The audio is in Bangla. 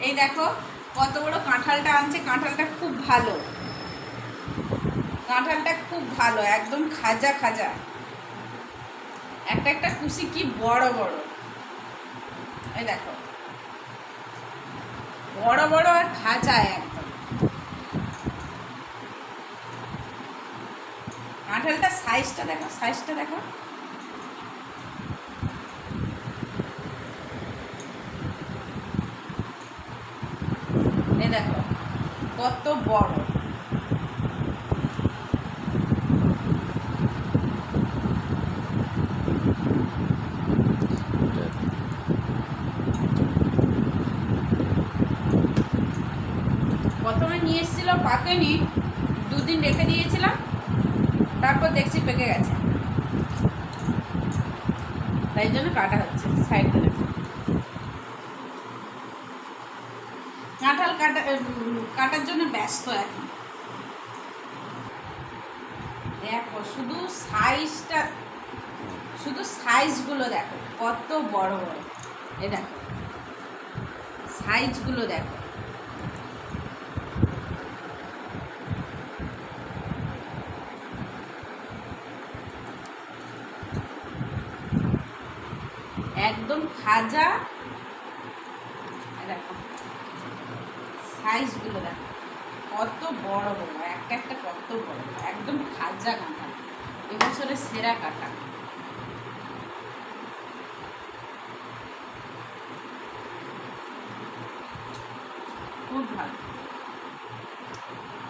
এই দেখো কত বড় কাঁঠালটা আনছে। কাঁঠালটা খুব ভালো, কাঁঠালটা খুব ভালো, একদম খাজা খাজা। একটা একটা কুশি কি বড় বড়, এই দেখো বড় বড় আর খাজা একদম। কাঁঠালটা সাইজটা দেখো, সাইজটা দেখো। এই দেখো কত বড়। প্রথমে নিয়ে এসেছিল পাকেনি, দুদিন রেখে দিয়েছিলাম, তারপর দেখছি পেকে গেছে, তাই জন্য কাটা হচ্ছে সাইড করে। কাঁঠাল কাটার জন্য ব্যস্ত এখন। দেখো শুধু সাইজটা, শুধু সাইজগুলো দেখো কত বড় বড়। এ দেখো সাইজগুলো দেখো। একদম খাজা। দেখো সাইজগুলো দেখো কত বড় বড়, একটা একটা কত বড়, একদম খাজা কাঁঠাল, এবছরের সেরা কাঁঠাল। খুব ভালো।